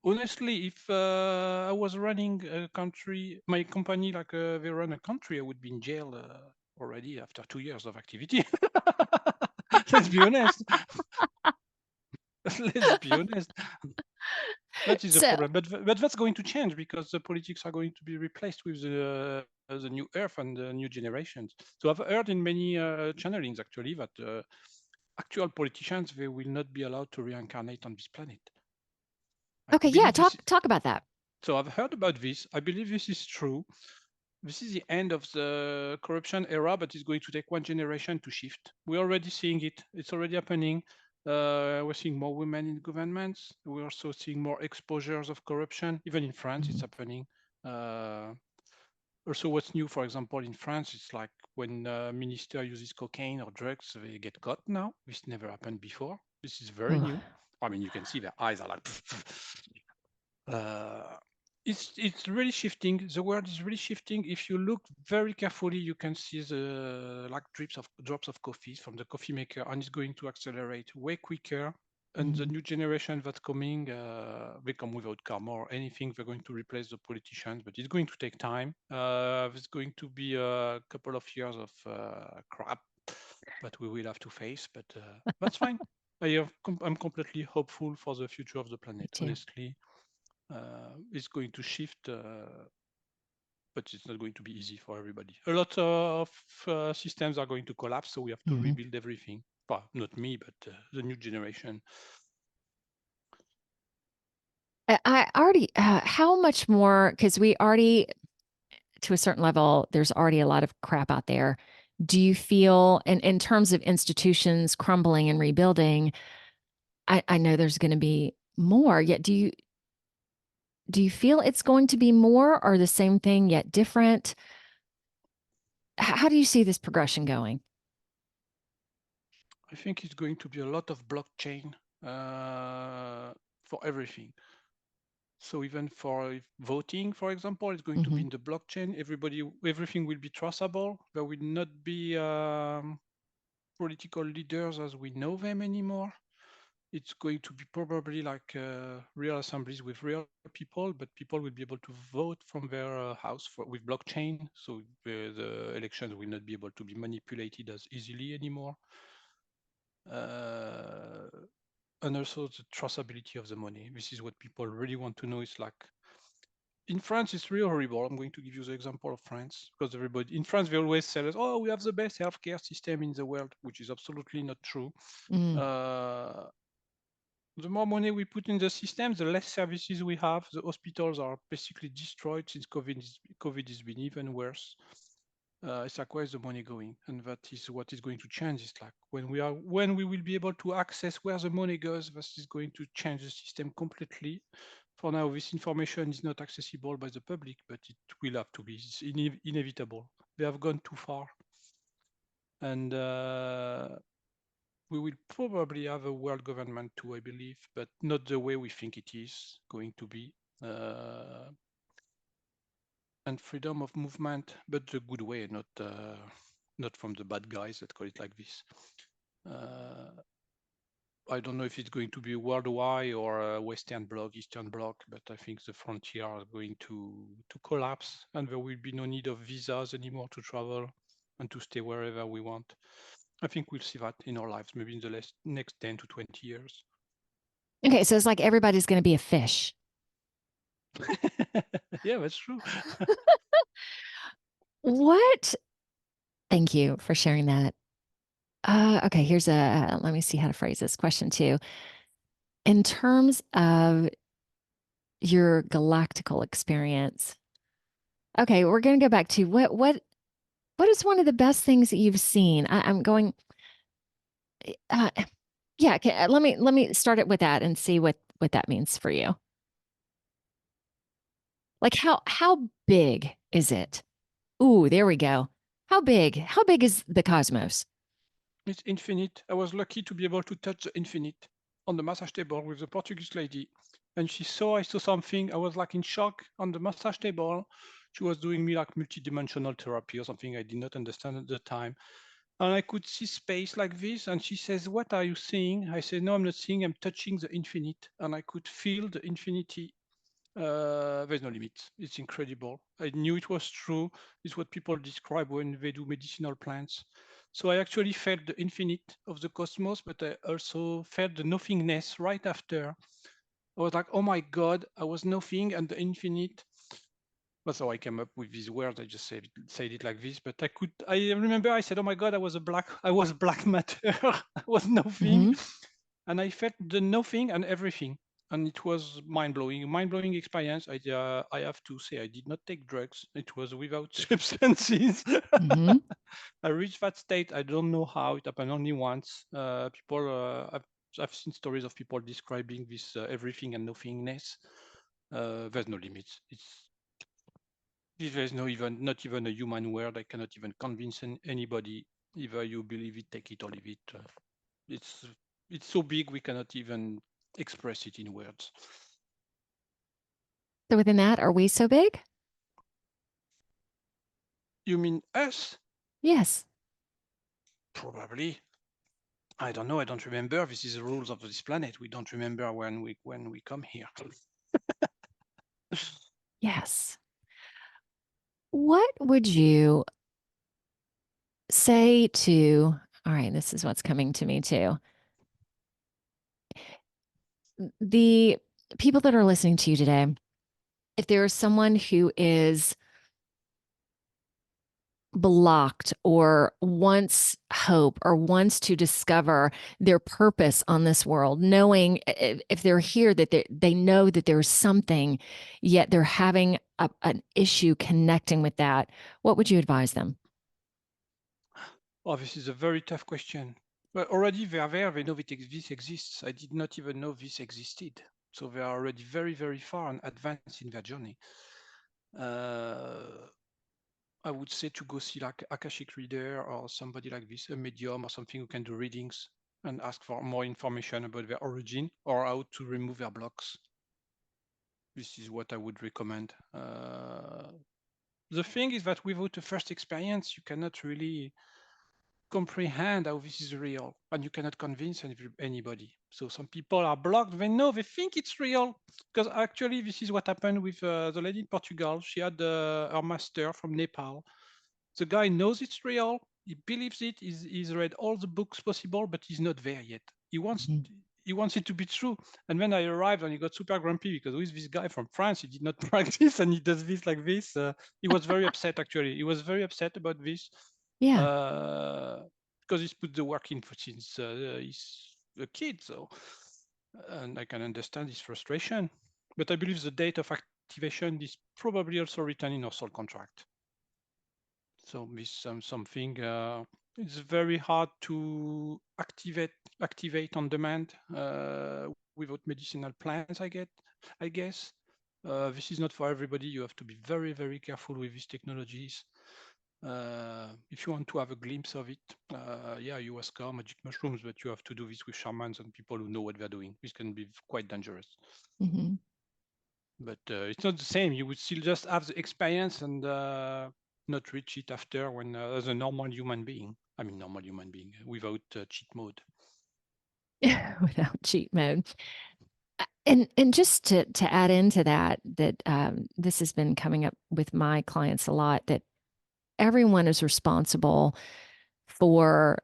honestly, if I was running a country, my company, like they run a country, I would be in jail already after 2 years of activity. Let's be honest. Let's be honest. That is the So, problem, but that's going to change, because the politics are going to be replaced with the new earth and the new generations. So I've heard in many channelings actually that actual politicians, they will not be allowed to reincarnate on this planet. okay, I yeah, believe this. talk about that. So I've heard about this. I believe this is true. This is the end of the corruption era, but it's going to take one generation to shift. We're already seeing it. It's already happening. We're seeing more women in governments. We're also seeing more exposures of corruption. Even in France, it's happening. Also, what's new, for example, in France, it's like when a minister uses cocaine or drugs, they get caught now. This never happened before. This is very new. I mean, you can see their eyes are like, it's really shifting. The world is really shifting. If you look very carefully, you can see the like drops of coffee from the coffee maker, and it's going to accelerate way quicker. And the new generation that's coming, they come without karma or anything. They're going to replace the politicians, but it's going to take time. There's going to be a couple of years of crap. that we will have to face, but that's fine. I'm completely hopeful for the future of the planet. Honestly, it's going to shift, but it's not going to be easy for everybody. A lot of systems are going to collapse, so we have to rebuild everything. Well, not me, but the new generation. I already, how much more, because we already, to a certain level, there's already a lot of crap out there. Do you feel, in terms of institutions crumbling and rebuilding, I know there's going to be more, yet do you feel it's going to be more or the same thing yet different? How do you see this progression going? I think it's going to be a lot of blockchain for everything. So even for voting, for example, it's going to be in the blockchain. Everything will be traceable. There will not be political leaders as we know them anymore. It's going to be probably like real assemblies with real people, but people will be able to vote from their house with blockchain. So the elections will not be able to be manipulated as easily anymore. And also the traceability of the money. This is what people really want to know. It's like, in France, it's really horrible. I'm going to give you the example of France, because everybody in France, they always tell us, oh, we have the best healthcare system in the world, which is absolutely not true. The more money we put in the system, the less services we have. The hospitals are basically destroyed since COVID has been even worse. It's like, where's the money going? And that is what is going to change. It's like when we will be able to access where the money goes, this is going to change the system completely. For now, this information is not accessible by the public, but it will have to be. It's inevitable. They have gone too far. And we will probably have a world government too, I believe, but not the way we think it is going to be. And freedom of movement, but the good way, not from the bad guys that call it like this. I don't know if it's going to be worldwide or a Western Bloc, Eastern Bloc, but I think the frontier are going to collapse, and there will be no need of visas anymore to travel and to stay wherever we want. I think we'll see that in our lives, maybe in the next 10 to 20 years. Okay, so it's like everybody's going to be a fish. Yeah, that's true. What? Thank you for sharing that. Okay, here's let me see how to phrase this question too. In terms of your galactical experience, okay, we're going to go back to what is one of the best things that you've seen? I'm going, yeah, okay, let me start it with that and see what that means for you. Like how big is it? Ooh, there we go. How big? How big is the cosmos? It's infinite. I was lucky to be able to touch the infinite on the massage table with the Portuguese lady. And I saw something. I was like in shock on the massage table. She was doing me like multidimensional therapy or something I did not understand at the time. And I could see space like this. And she says, what are you seeing? I said, no, I'm not seeing. I'm touching the infinite. And I could feel the infinity. There's no limit. It's incredible. I knew it was true. It's what people describe when they do medicinal plants. So I actually felt the infinite of the cosmos, but I also felt the nothingness right after. I was like, oh my God, I was nothing and the infinite. That's how I came up with these words. I just said it like this, but I remember I said, oh my God, I was black matter. I was nothing. And I felt the nothing and everything. And it was mind-blowing experience. I have to say, I did not take drugs. It was without substances. I reached that state. I don't know how it happened. Only once. I've seen stories of people describing this everything and nothingness. There's no limits. There's not even a human word. I cannot even convince anybody. Either you believe it, take it or leave it. It's so big we cannot even express it in words. So within that, are we so big? You mean us? Yes. Probably. I don't know. I don't remember. This is the rules of this planet. We don't remember when we come here. Yes. What would you say to, All right, this is what's coming to me too. The people that are listening to you today, if there is someone who is blocked or wants hope or wants to discover their purpose on this world, knowing if they're here that they know that there's something, yet they're having an issue connecting with that, what would you advise them? Oh, this is a very tough question. But already they are there, they know that this exists. I did not even know this existed. So they are already very, very far and advanced in their journey. I would say to go see like Akashic Reader or somebody like this, a medium or something who can do readings and ask for more information about their origin or how to remove their blocks. This is what I would recommend. The thing is that without the first experience, you cannot really comprehend how this is real, and you cannot convince anybody. So some people are blocked. They know, they think it's real, because actually this is what happened with the lady in Portugal. She had her master from Nepal. The guy knows it's real. He believes it. He's read all the books possible, but he's not there yet. He wants Mhm. he wants it to be true. And when I arrived, and he got super grumpy because who is this guy from France? He did not practice, and he does this like this. He was very upset. Actually, he was very upset about this Yeah. because he's put the work in since he's a kid. So, and I can understand his frustration. But I believe the date of activation is probably also written in our soul contract. So this something it's very hard to activate on demand without medicinal plants. I guess this is not for everybody. You have to be very, very careful with these technologies. If you want to have a glimpse of it, yeah, ayahuasca, magic mushrooms, but you have to do this with shamans and people who know what they're doing. This can be quite dangerous. Mm-hmm. But it's not the same. You would still just have the experience and not reach it after when as a normal human being. I mean, normal human being without cheat mode. Without cheat mode. And just to add into that, this has been coming up with my clients a lot, that everyone is responsible for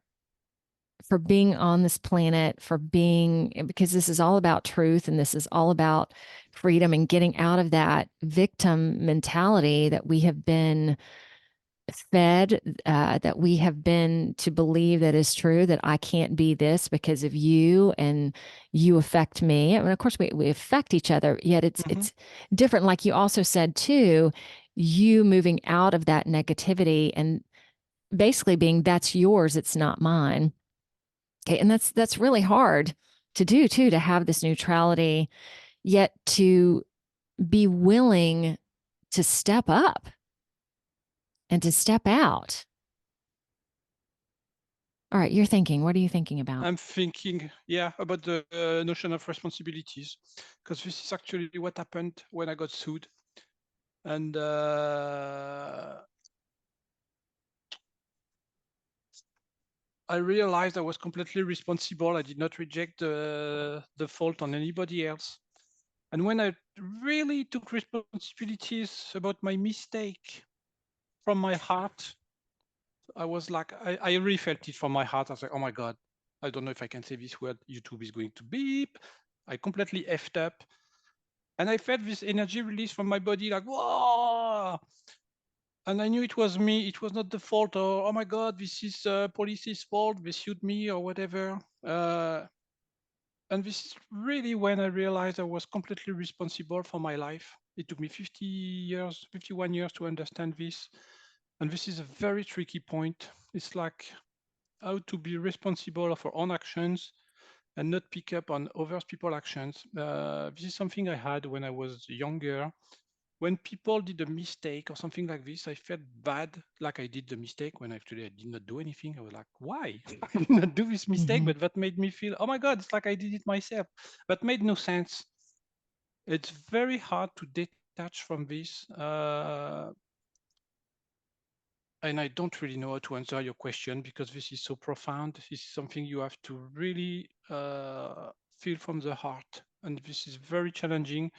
being on this planet, for being, because this is all about truth and this is all about freedom and getting out of that victim mentality that we have been fed, that we have been to believe that is true, that I can't be this because of you and you affect me. I mean, of course, we affect each other, yet it's different. Like you also said too, you moving out of that negativity and basically being, that's yours, it's not mine. Okay, and that's really hard to do too, to have this neutrality, yet to be willing to step up and to step out. All right, you're thinking, what are you thinking about? I'm thinking, yeah, about the notion of responsibilities, because this is actually what happened when I got sued. And I realized I was completely responsible. I did not reject the fault on anybody else. And when I really took responsibilities about my mistake from my heart, I was like, I really felt it from my heart. I was like, oh my God, I don't know if I can say this word. YouTube is going to beep. I completely effed up. And I felt this energy release from my body, like, whoa. And I knew it was me. It was not the fault, or, oh my God, this is police's fault. They sued me or whatever. And this is really when I realized I was completely responsible for my life. It took me 50 years, 51 years to understand this. And this is a very tricky point. It's like how to be responsible for our own actions and not pick up on other people's actions. This is something I had when I was younger. When people did a mistake or something like this, I felt bad, like I did the mistake when actually I did not do anything. I was like, why? I did not do this mistake, but that made me feel, oh my God, it's like I did it myself. That made no sense. It's very hard to detach from this. And I don't really know how to answer your question because this is so profound. This is something you have to really feel from the heart. And this is very challenging.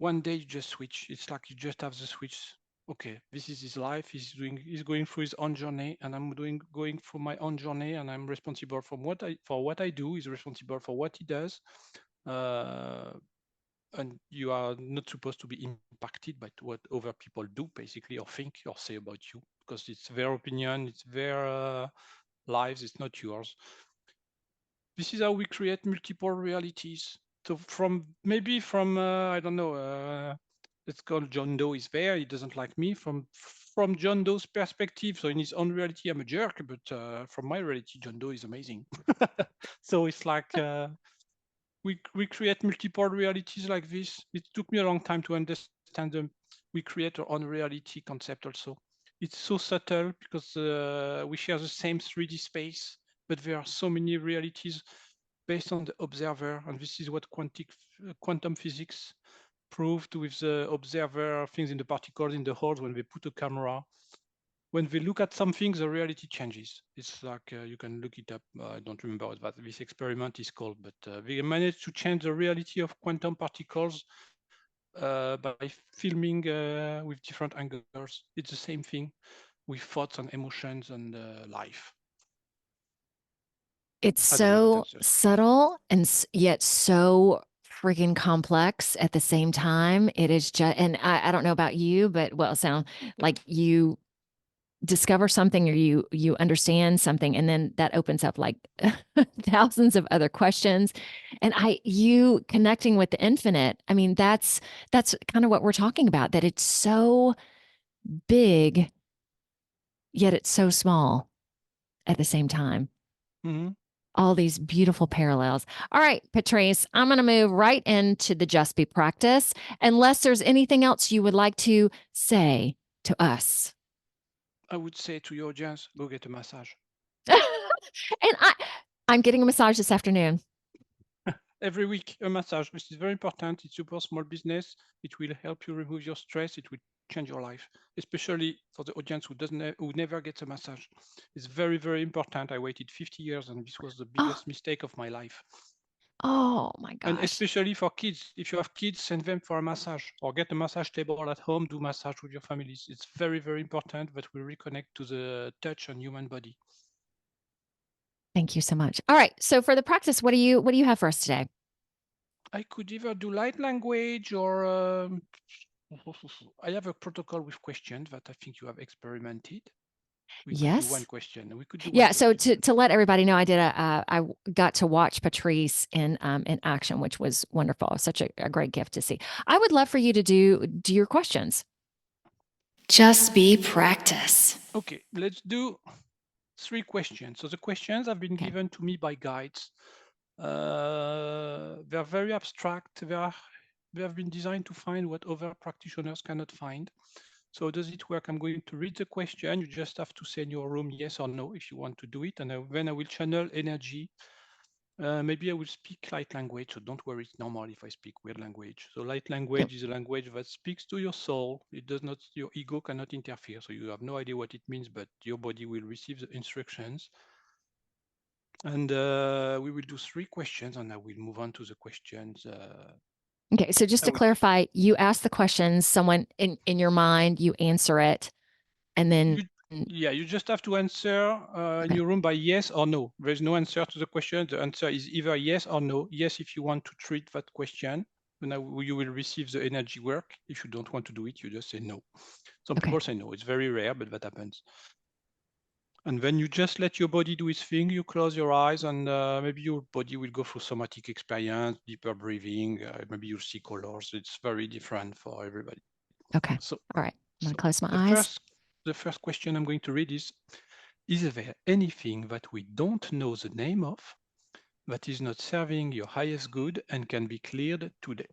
One day you just switch. It's like you just have the switch okay, this is his life. He's going through his own journey, and I'm going through my own journey, and I'm responsible for what I do. He's responsible for what he does. And you are not supposed to be impacted by what other people do, basically, or think or say about you, because it's their opinion, it's their lives, it's not yours. This is how we create multiple realities. So from I don't know, let's call John Doe is there. He doesn't like me from John Doe's perspective. So in his own reality, I'm a jerk, but from my reality, John Doe is amazing. So it's like we create multiple realities like this. It took me a long time to understand them. We create our own reality concept also. It's so subtle because we share the same 3D space, but there are so many realities based on the observer, and this is what quantum physics proved with the observer things in the particles in the holes. When they put a camera, when they look at something, the reality changes. It's like you can look it up. I don't remember what this experiment is called, but they managed to change the reality of quantum particles by filming with different angles. It's the same thing with thoughts and emotions and life. It's so subtle and yet so freaking complex at the same time. It is just, and I don't know about you, but well, sound like you discover something or you understand something, and then that opens up like thousands of other questions. And you connecting with the infinite. I mean, that's kind of what we're talking about, that it's so big, yet it's so small at the same time. Mm-hmm. All these beautiful parallels. All right, Patrice, I'm going to move right into the Just Be practice, unless there's anything else you would like to say to us. I would say to your audience, go get a massage. And I'm getting a massage this afternoon. Every week, a massage. This is very important. It supports small business. It will help you remove your stress. It will change your life, especially for the audience who never gets a massage. It's very, very important. I waited 50 years, and this was the biggest mistake of my life. Oh my gosh. And especially for kids. If you have kids, send them for a massage or get a massage table at home, do massage with your families. It's very, very important that we reconnect to the touch and human body. Thank you so much. All right. So for the practice, what do you have for us today? I could either do light language or I have a protocol with questions that I think you have experimented. We could do one question. We could do one So question. to let everybody know, I got to watch Patrice in action, which was wonderful. Such a great gift to see. I would love for you to do your questions. Just Be practice. Okay, let's do 3 questions. So the questions have been given to me by guides. They're very abstract. They have been designed to find what other practitioners cannot find. So how does it work? I'm going to read the question. You just have to say in your room yes or no if you want to do it. And then I will channel energy. Maybe I will speak light language, so don't worry, it's normal if I speak weird language. So light language is a language that speaks to your soul. It does not, your ego cannot interfere. So you have no idea what it means, but your body will receive the instructions. And we will do 3 questions, and I will move on to the questions. Okay, so just to clarify, you ask the questions, someone in your mind, you answer it, and then you just have to answer in your room by yes or no. There's no answer to the question. The answer is either yes or no. Yes, if you want to treat that question, then you will receive the energy work. If you don't want to do it, you just say no. Some people say no. It's very rare, but that happens. And then you just let your body do its thing. You close your eyes, and maybe your body will go through somatic experience, deeper breathing. Maybe you'll see colors. It's very different for everybody. Okay. So, all right. I'm going to close my eyes. The first question I'm going to read is there anything that we don't know the name of that is not serving your highest good and can be cleared today?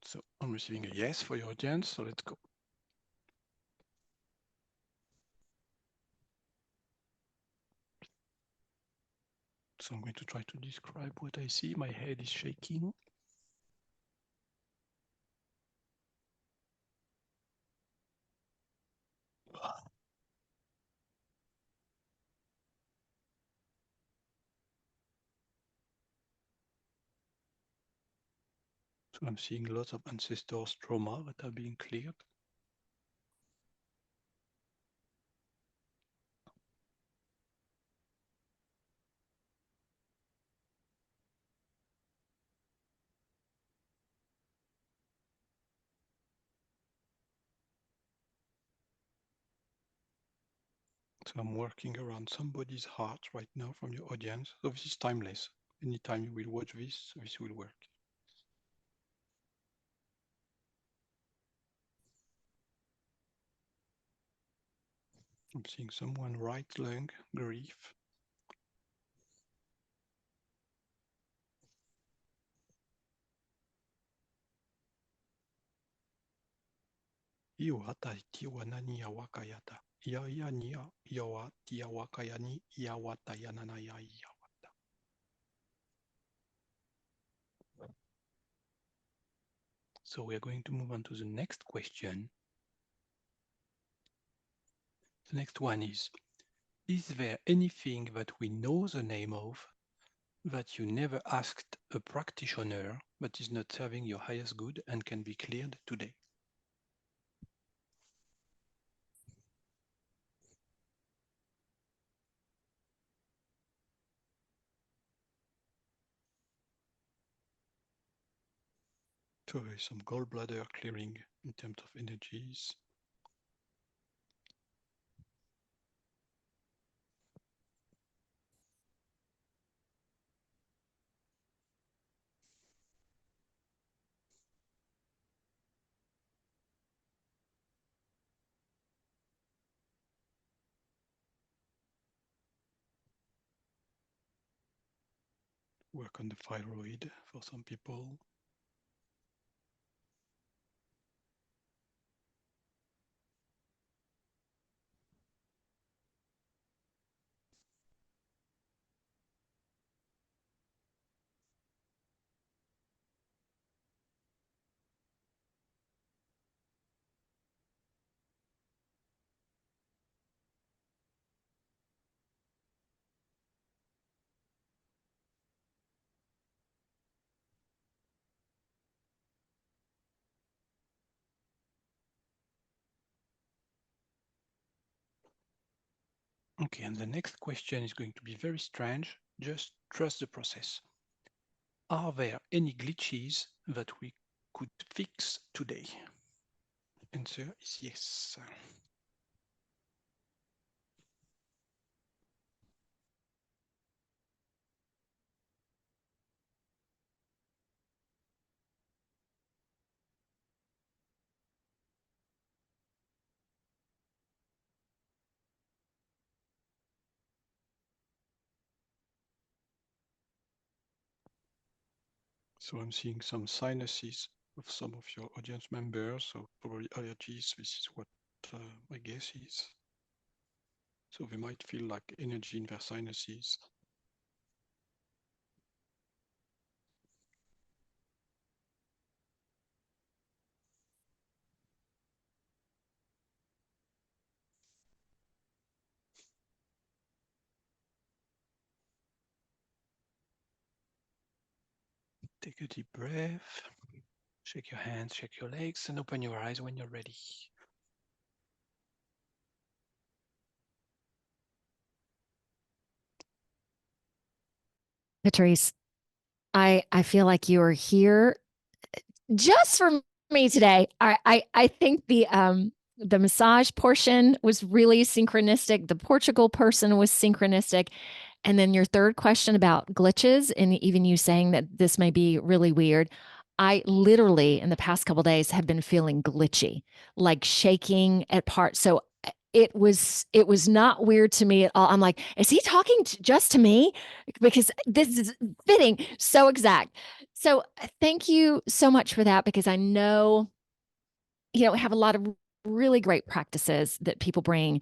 So I'm receiving a yes for your audience. So let's go. So I'm going to try to describe what I see. My head is shaking. So I'm seeing lots of ancestors' trauma that are being cleared. So I'm working around somebody's heart right now from your audience. So this is timeless. Anytime you will watch this, this will work. I'm seeing someone right lung, grief. Iwata tiwanani yawakayata. Yayania yawati yawakayani yawata yananaya yawata. So we are going to move on to the next question. The next one is there anything that we know the name of that you never asked a practitioner but is not serving your highest good and can be cleared today? So there is some gallbladder clearing in terms of energies. Work on the thyroid for some people. Okay, and the next question is going to be very strange. Just trust the process. Are there any glitches that we could fix today? Answer is yes. So I'm seeing some sinuses of some of your audience members, so probably allergies. This is what my guess is. So they might feel like energy in their sinuses. Take a deep breath. Shake your hands, shake your legs, and open your eyes when you're ready. Patrice, I feel like you are here just for me today. I think the massage portion was really synchronistic. The Portugal person was synchronistic. And then your third question about glitches, and even you saying that this may be really weird. I literally, in the past couple days, have been feeling glitchy, like shaking at parts. So it was not weird to me at all. I'm like, is he talking just to me? Because this is fitting so exact. So thank you so much for that, because I know, we have a lot of really great practices that people bring,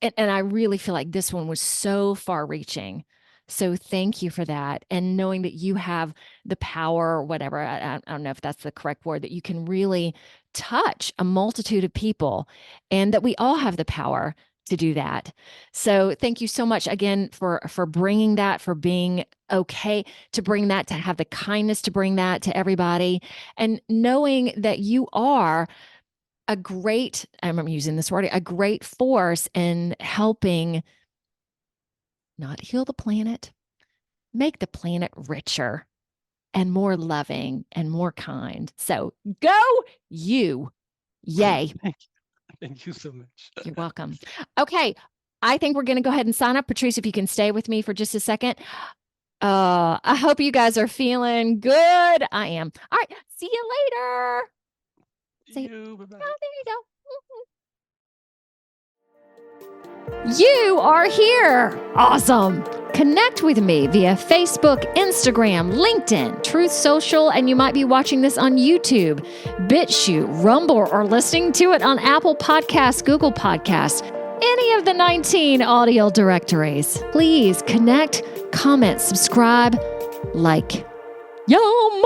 and I really feel like this one was so far reaching. So thank you for that. And knowing that you have the power, or whatever, I don't know if that's the correct word, that you can really touch a multitude of people, and that we all have the power to do that. So thank you so much again for bringing that, for being okay to bring that, to have the kindness to bring that to everybody, and knowing that you are I'm using this word, a great force in helping not heal the planet, make the planet richer and more loving and more kind. So go you. Yay. Thank you so much. You're welcome. Okay. I think we're going to go ahead and sign up. Patrice, if you can stay with me for just a second. I hope you guys are feeling good. I am. All right. See you later. Bye-bye. Oh, there you go. You are here. Awesome. Connect with me via Facebook, Instagram, LinkedIn, Truth Social, and you might be watching this on YouTube, BitChute, Rumble, or listening to it on Apple Podcasts, Google Podcasts, any of the 19 audio directories. Please connect, comment, subscribe, like. Yum!